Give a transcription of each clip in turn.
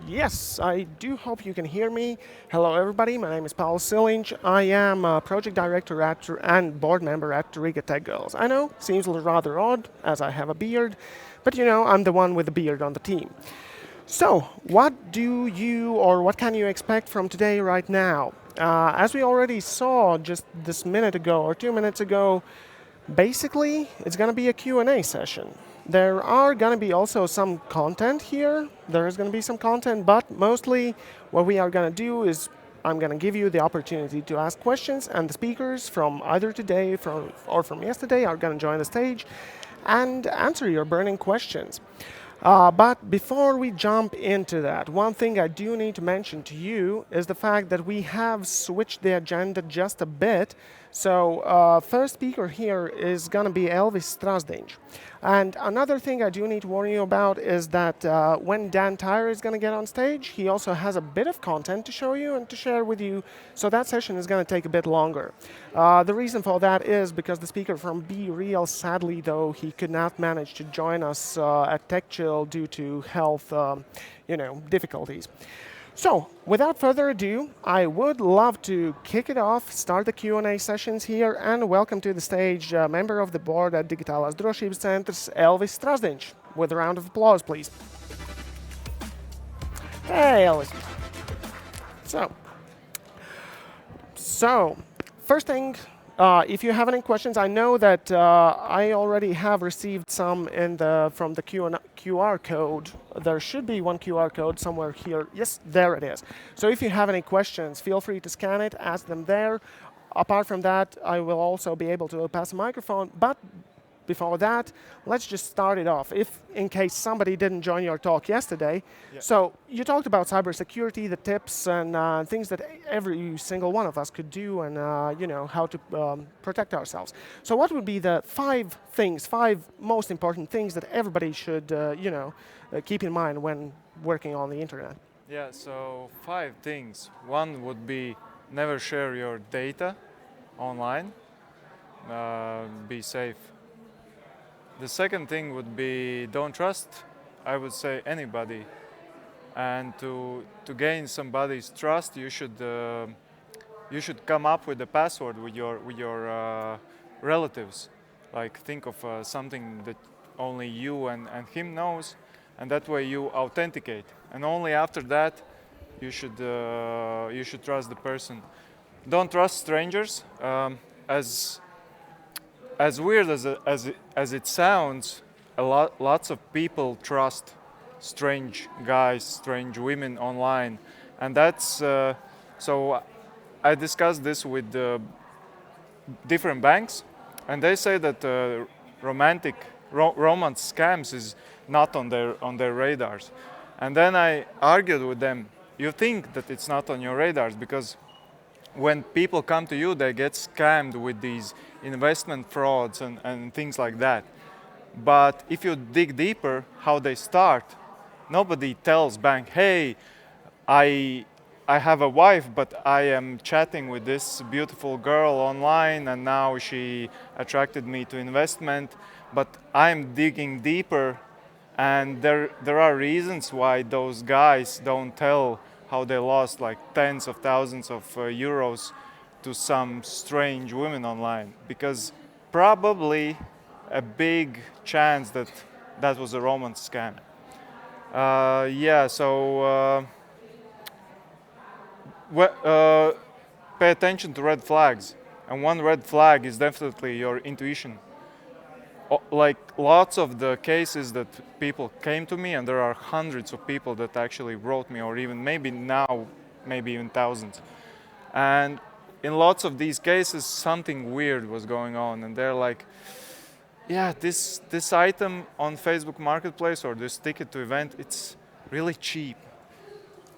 Yes, I do hope you can hear me. Hello, everybody. My name is Strazdiņš. I am a project director and board member at Riga Tech Girls. I know, seems rather odd, as I have a beard, but I'm the one with the beard on the team. So, what do you or what can you expect from today right now? As we already saw just this minute ago or 2 minutes ago, basically, it's going to be a Q&A session. There are going to be also some content here. There is going to be some content, but mostly what we are going to do is I'm going to give you the opportunity to ask questions, and the speakers from either today or from yesterday are going to join the stage and answer your burning questions. But before we jump into that, one thing I do need to mention to you is the fact that we have switched the agenda just a bit. So first speaker here is going to be Elviss Strazdin. And another thing I do need to warn you about is that when Dan Tyre is going to get on stage, he also has a bit of content to show you and to share with you. So that session is going to take a bit longer. The reason for that is because the speaker from Be Real, sadly though, he could not manage to join us at TechChill due to health difficulties. So, without further ado, I would love to kick it off, start the Q&A sessions here, and welcome to the stage member of the board at Digitālās drošības centrs, Elviss Strazdin. With a round of applause, please. Hey, Elviss. So, first thing, if you have any questions, I know that I already have received some from the QR code. There should be one QR code somewhere here. Yes, there it is. So if you have any questions, feel free to scan it, ask them there. Apart from that, I will also be able to pass a microphone. But before that, let's just start it off. In case somebody didn't join your talk yesterday, So you talked about cybersecurity, the tips and things that every single one of us could do, and how to protect ourselves. So what would be the five most important things that everybody should keep in mind when working on the internet? Yeah, so 5 things. One would be never share your data online. Be safe. The second thing would be don't trust, I would say, anybody. And to gain somebody's trust, you should come up with a password with your relatives. Like think of something that only you and him knows, and that way you authenticate. And only after that, you should trust the person. Don't trust strangers. As weird as it sounds, lots of people trust strange guys, strange women online, and that's so. I discussed this with different banks, and they say that romance scams is not on their radars. And then I argued with them. You think that it's not on your radars because when people come to you, they get scammed with these investment frauds and things like that. But if you dig deeper, how they start, nobody tells bank, hey, I have a wife, but I am chatting with this beautiful girl online, and now she attracted me to investment. But I'm digging deeper, and there are reasons why those guys don't tell how they lost like tens of thousands of euros to some strange women online, because probably a big chance that was a romance scam. Pay attention to red flags, and one red flag is definitely your intuition. Like lots of the cases that people came to me, and there are hundreds of people that actually wrote me, or even maybe even thousands. And in lots of these cases, something weird was going on, and they're like, yeah, this item on Facebook Marketplace or this ticket to event, it's really cheap.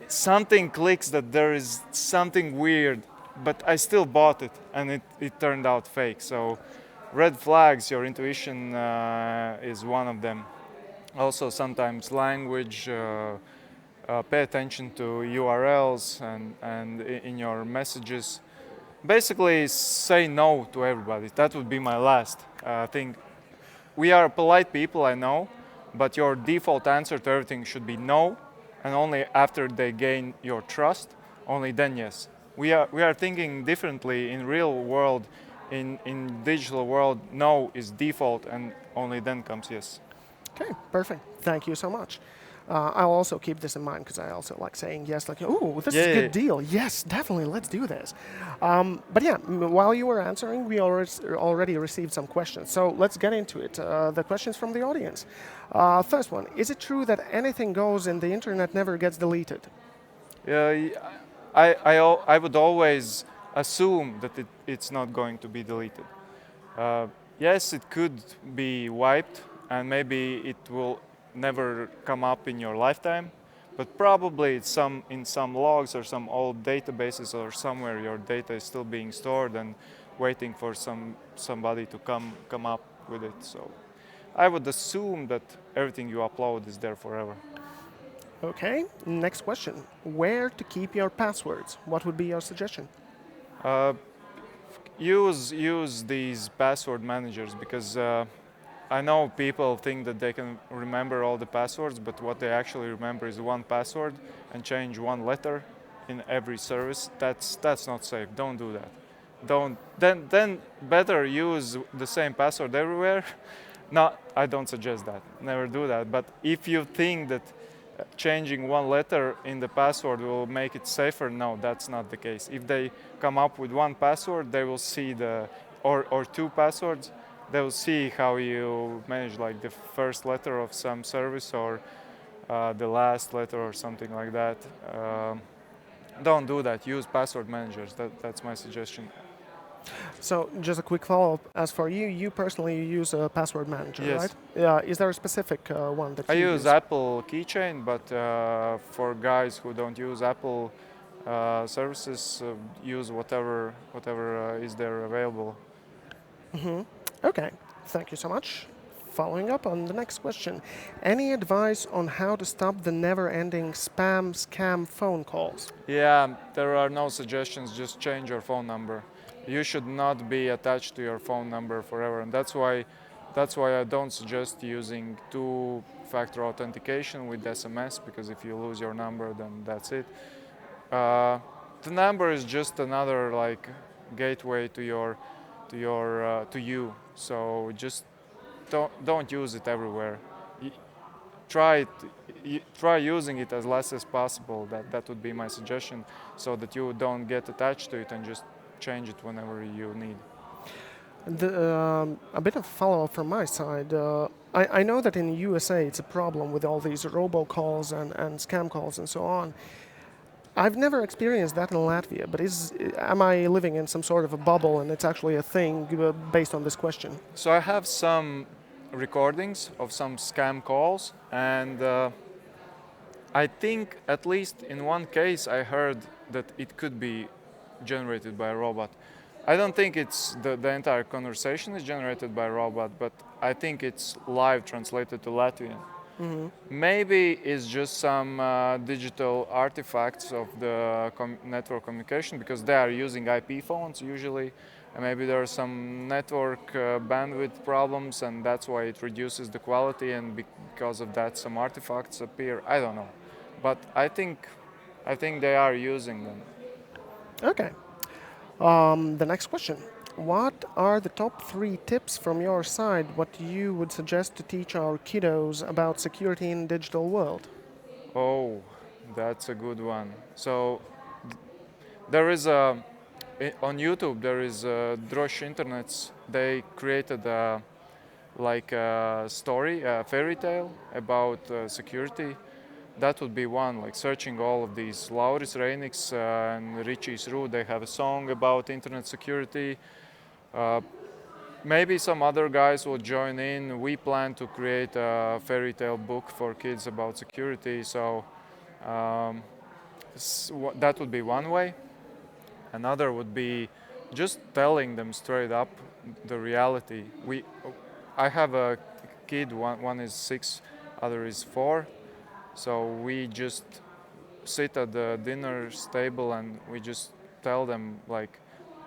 Something clicks that there is something weird, but I still bought it, and it turned out fake. So red flags, your intuition is one of them. Also, sometimes language, pay attention to URLs and in your messages. Basically, say no to everybody. That would be my last thing. We are polite people, I know, but your default answer to everything should be no, and only after they gain your trust, only then yes. We are thinking differently in real world. In digital world, no is default, and only then comes yes. Okay, perfect. Thank you so much. I'll also keep this in mind because I also like saying yes, like, oh, this is a Yeah, good deal. Yes, definitely, let's do this. But yeah, while you were answering, we already received some questions. So let's get into it. The questions from the audience. First one, is it true that anything goes and the internet never gets deleted? yeah. I would always assume that it's not going to be deleted. Uh, yes, it could be wiped, and maybe it will never come up in your lifetime, but probably it's in some logs or some old databases or somewhere your data is still being stored and waiting for somebody to come up with it. So I would assume that everything you upload is there forever. Okay, next question. Where to keep your passwords? What would be your suggestion? Uh, use these password managers because I know people think that they can remember all the passwords, but what they actually remember is one password and change one letter in every service. That's not safe. Don't do that. Don't then better use the same password everywhere. No, I don't suggest that. Never do that. But if you think that changing one letter in the password will make it safer, no, that's not the case. If they come up with one password, they will see or two passwords, they will see how you manage like the first letter of some service or the last letter or something like that. Don't do that. Use password managers. That's my suggestion. So, just a quick follow-up. As for you, you personally use a password manager, right? Yes. Is there a specific one that I you use use? Apple Keychain, but for guys who don't use Apple services, use whatever is there available. Okay, thank you so much. Following up on the next question, any advice on how to stop the never-ending spam scam phone calls? Yeah, there are no suggestions. Just change your phone number. You should not be attached to your phone number forever, and that's why I don't suggest using two-factor authentication with SMS, because if you lose your number, then that's it. Uh, the number is just another like gateway to you. So just don't use it everywhere. Y- Try it. Try using it as less as possible. That would be my suggestion, so that you don't get attached to it and just change it whenever you need. A bit of follow-up from my side. I know that in USA it's a problem with all these robocalls and scam calls and so on. I've never experienced that in Latvia, but am I living in some sort of a bubble and it's actually a thing based on this question? So I have some recordings of some scam calls, and I think at least in one case I heard that it could be generated by a robot. I don't think it's the entire conversation is generated by a robot, but I think it's live translated to Latvian. Maybe it's just some digital artifacts of the network communication, because they are using IP phones usually. And maybe there are some network bandwidth problems, and that's why it reduces the quality, and because of that some artifacts appear. I don't know, but I think they are using them. Okay. The next question. What are the top 3 tips from your side what you would suggest to teach our kiddos about security in digital world? Oh, that's a good one. So there is on YouTube there is Drosh Internets. They created like a story, a fairy tale about security. That would be one, like searching all of these. Lauris Reiniks and Richie's Rue, they have a song about internet security. Uh, Maybe some other guys will join in. We plan to create a fairy tale book for kids about security. So um, that would be one way. Another would be just telling them straight up the reality. I have a kid. One is 6, other is 4. So we just sit at the dinner table and we just tell them like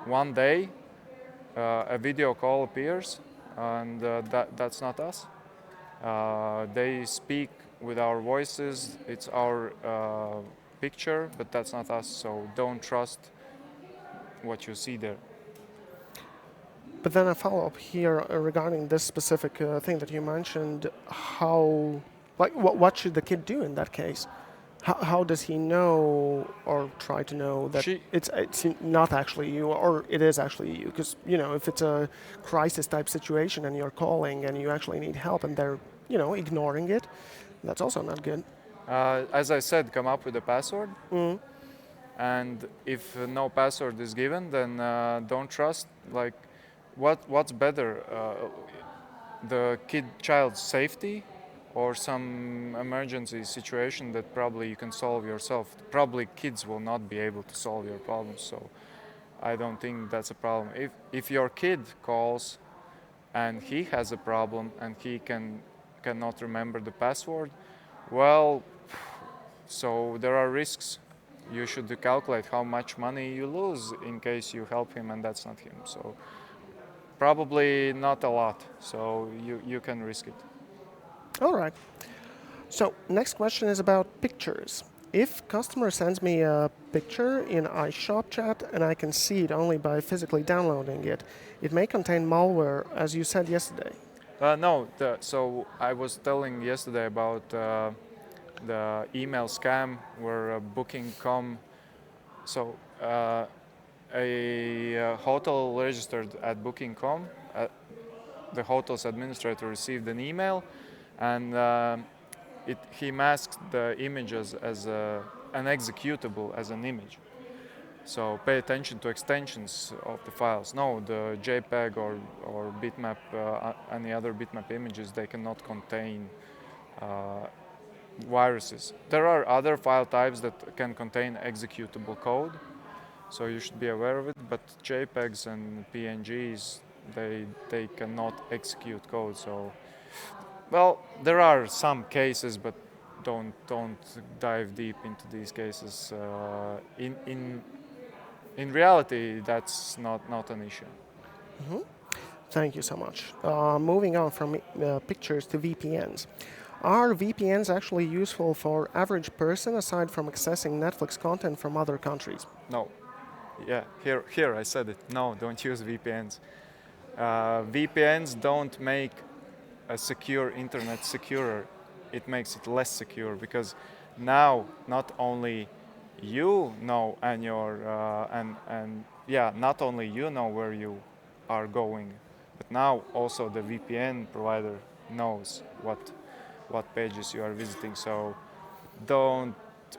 one day a video call appears, and that's not us. They speak with our voices. It's our picture, but that's not us. So don't trust what you see there. But then a follow-up here regarding this specific thing that you mentioned. How, like, what should the kid do in that case? How does he know or try to know that it's not actually you, or it is actually you? Because if it's a crisis type situation and you're calling and you actually need help and they're ignoring it, that's also not good. As I said, come up with a password. And if no password is given, then don't trust. Like, what's better, the child's safety, or some emergency situation that probably you can solve yourself? Probably kids will not be able to solve your problems, so I don't think that's a problem. If your kid calls and he has a problem and he cannot remember the password, well, so there are risks. You should calculate how much money you lose in case you help him and that's not him. So probably not a lot. So you can risk it. All right. So next question is about pictures. If customer sends me a picture in iShop chat and I can see it only by physically downloading it, it may contain malware, as you said yesterday. No, so I was telling yesterday about the email scam where Booking.com. So a hotel registered at Booking.com. The hotel's administrator received an email, and he masked the images as an executable as an image. So pay attention to extensions of the files. No, the JPEG or bitmap, any other bitmap images, they cannot contain viruses. There are other file types that can contain executable code, so you should be aware of it. But JPEGs and PNGs, they cannot execute code. So, well, there are some cases, but don't dive deep into these cases. In reality, that's not an issue. Thank you so much. Moving on from pictures to VPNs. Are VPNs actually useful for average person aside from accessing Netflix content from other countries? No. Yeah, here I said it. No, don't use VPNs. VPNs don't make a secure internet securer. It makes it less secure, because now not only you know and not only you know where you are going, but now also the VPN provider knows what pages you are visiting. So don't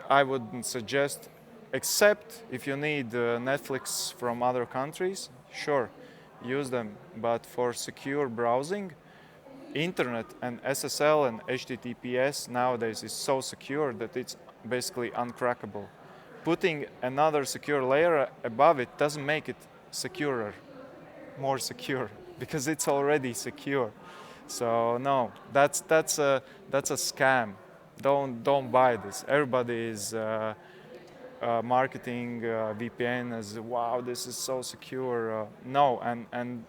I wouldn't suggest, except if you need Netflix from other countries, sure, use them. But for secure browsing, internet and SSL and HTTPS nowadays is so secure that it's basically uncrackable. Putting another secure layer above it doesn't make it securer, more secure, because it's already secure. So no, that's a scam. Don't buy this. Everybody is marketing VPN as, wow, this is so secure. No, and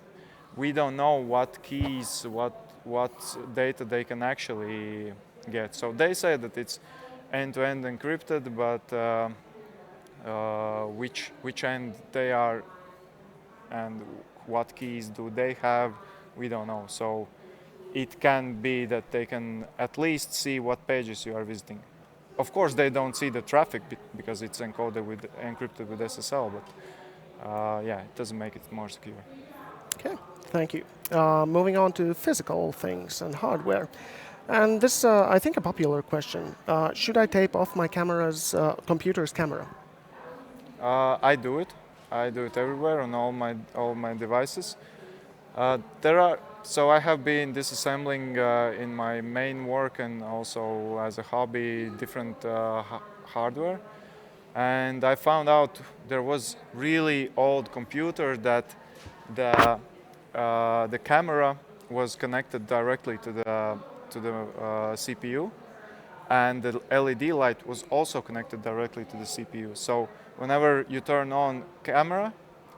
we don't know what keys, what data they can actually get. So they say that it's end-to-end encrypted, but which end they are and what keys do they have, we don't know. So it can be that they can at least see what pages you are visiting. Of course, they don't see the traffic because it's encrypted with SSL, but it doesn't make it more secure. Okay, thank you. Moving on to physical things and hardware. And this, I think, a popular question. Should I tape off my computer's camera? I do it. I do it everywhere on all my devices. So I have been disassembling in my main work and also as a hobby different hardware. And I found out there was really old computer that the camera was connected directly to the CPU, and the LED light was also connected directly to the CPU. So whenever you turn on camera,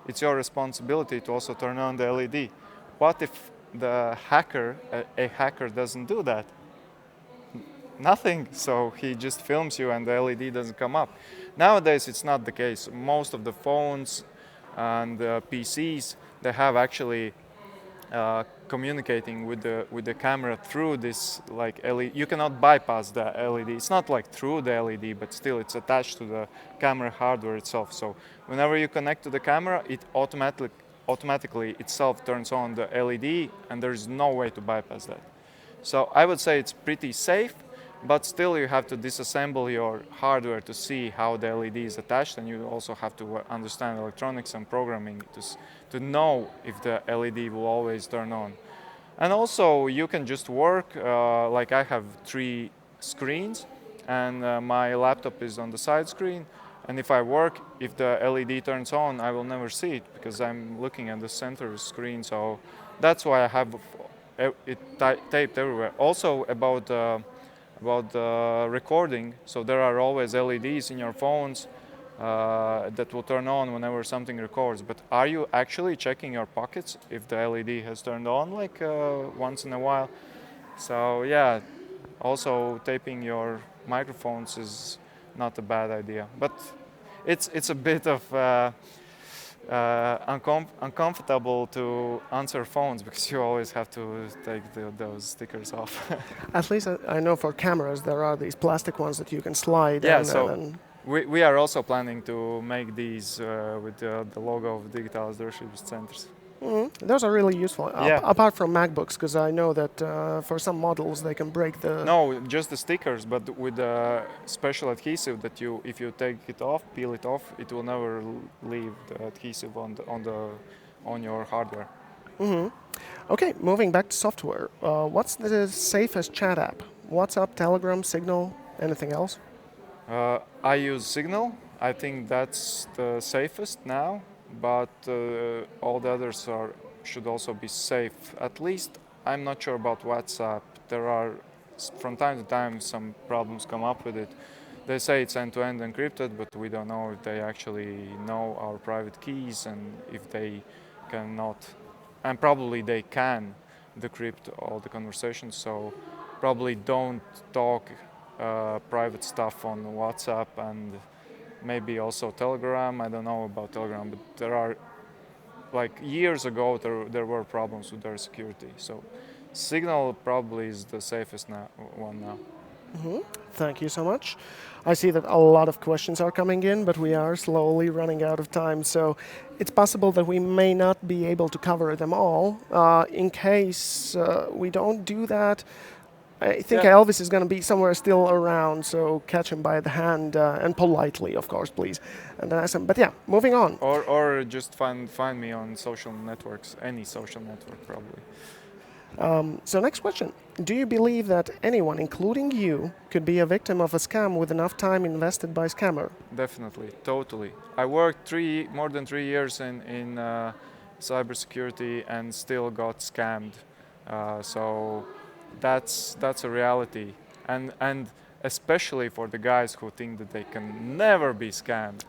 it's your responsibility to also turn on the LED. What if the hacker, a hacker, doesn't do that? nothing. So he just films you and the LED doesn't come up. Nowadays, it's not the case. Most of the phones and PCs, they have actually communicating with the camera through this like LED. You cannot bypass the LED. It's not like through the LED, but still it's attached to the camera hardware itself. So whenever you connect to the camera, it automatically itself turns on the LED, and there is no way to bypass that. So I would say it's pretty safe, but still you have to disassemble your hardware to see how the LED is attached, and you also have to understand electronics and programming to know if the LED will always turn on. And also you can just work, like I have 3 screens, and my laptop is on the side screen, and if I work, if the LED turns on, I will never see it because I'm looking at the center screen. So that's why I have it taped everywhere. Also about recording, so there are always LEDs in your phones that will turn on whenever something records. But are you actually checking your pockets if the LED has turned on, like once in a while? So yeah, also taping your microphones is not a bad idea, but it's a bit of uncomfortable to answer phones because you always have to take those stickers off. At least I know for cameras there are these plastic ones that you can slide. Yeah, and, so and we are also planning to make these with the logo of Digital Strazdin. those are really useful. Yeah. Apart from MacBooks, because I know that for some models they can break the. No, just the stickers, but with a special adhesive that if you take it off, peel it off, it will never leave the adhesive on your hardware. Okay, moving back to software. What's the safest chat app? WhatsApp, Telegram, Signal, anything else? I use Signal. I think that's the safest now, but all the others should also be safe. At least I'm not sure about WhatsApp. There are from time to time some problems come up with it. They say it's end-to-end encrypted, but we don't know if they actually know our private keys and if they cannot, and probably they can decrypt all the conversations. So probably don't talk private stuff on WhatsApp and maybe also Telegram. I don't know about Telegram, but there are, like years ago, there were problems with their security. So Signal probably is the safest one now. Thank you so much. I see that a lot of questions are coming in, but we are slowly running out of time. So it's possible that we may not be able to cover them all. In case we don't do that, I think Yeah. Elvis is going to be somewhere still around, so catch him by the hand and politely, of course, please. And then ask him. But yeah, moving on. Or just find me on social networks, any social network probably. So next question. Do you believe that anyone, including you, could be a victim of a scam with enough time invested by scammer? Definitely, totally. I worked more than 3 years in cybersecurity and still got scammed. So that's a reality, and especially for the guys who think that they can never be scammed.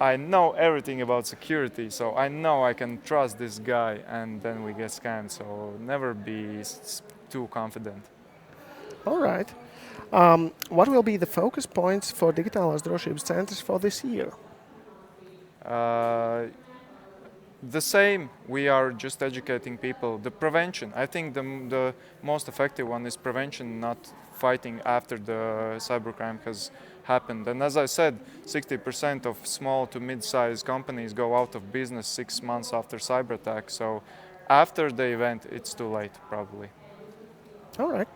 I know everything about security, so I know I can trust this guy, and then we get scammed. So never be too confident. All right. What will be the focus points for Digitālās drošības centrs for this year? The same. We are just educating people. The prevention. I think the most effective one is prevention, not fighting after the cybercrime has happened. And as I said, 60% of small to mid-sized companies go out of business 6 months after cyber attack. So after the event, it's too late, probably. All right.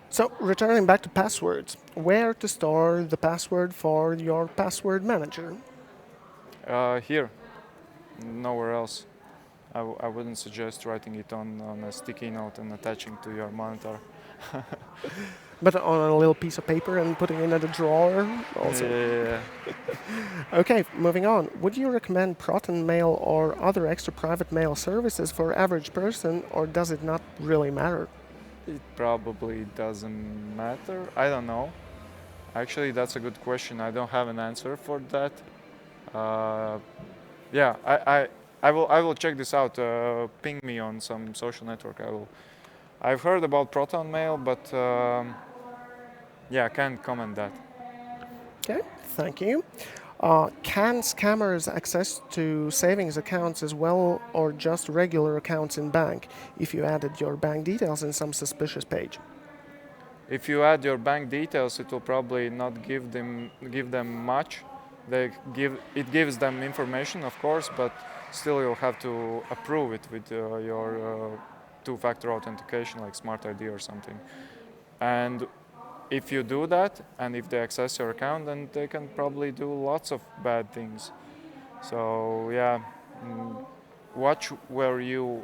So returning back to passwords, where to store the password for your password manager? Here, nowhere else. I wouldn't suggest writing it on a sticky note and attaching to your monitor. But on a little piece of paper and putting it in a drawer also. Yeah. Okay, moving on. Would you recommend Proton Mail or other extra private mail services for average person, or does it not really matter? It probably doesn't matter. I don't know. Actually, that's a good question. I don't have an answer for that. Yeah, I will check this out. Ping me on some social network. I've heard about Proton Mail, but Yeah, I can't comment that. Okay, thank you. Can scammers access to savings accounts as well, or just regular accounts in bank if you added your bank details in some suspicious page? If you add your bank details, it will probably not give them much. It gives them information, of course, but still you'll have to approve it with your two-factor authentication, like Smart ID or something. And if you do that, and if they access your account, then they can probably do lots of bad things. So yeah, watch where you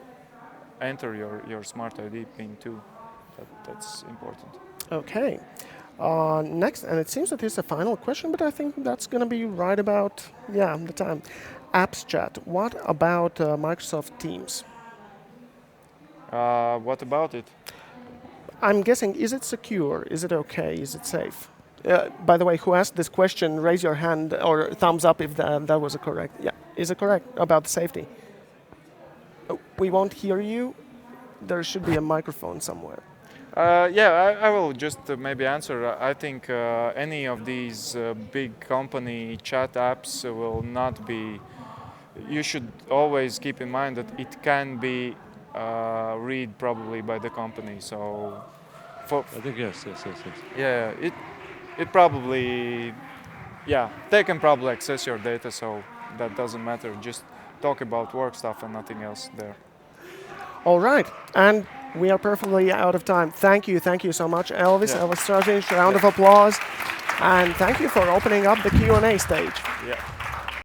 enter your Smart ID PIN too. That's important. Okay. Next, and it seems that this is a final question, but I think that's going to be right about, the time. Apps chat. What about Microsoft Teams? What about it? I'm guessing, is it secure? Is it okay? Is it safe? By the way, who asked this question, raise your hand or thumbs up if that was correct. Yeah, is it correct about the safety? Oh, we won't hear you. There should be a microphone somewhere. Yeah, I will just maybe answer. I think any of these big company chat apps will not be. You should always keep in mind that it can be read probably by the company. So, I think yes. yeah, it probably, yeah, they can probably access your data. So that doesn't matter. Just talk about work stuff and nothing else there. All right, and we are perfectly out of time. Thank you so much, Elviss. Yeah. Elviss Strazdin, round of applause. And thank you for opening up the Q&A stage. Yeah.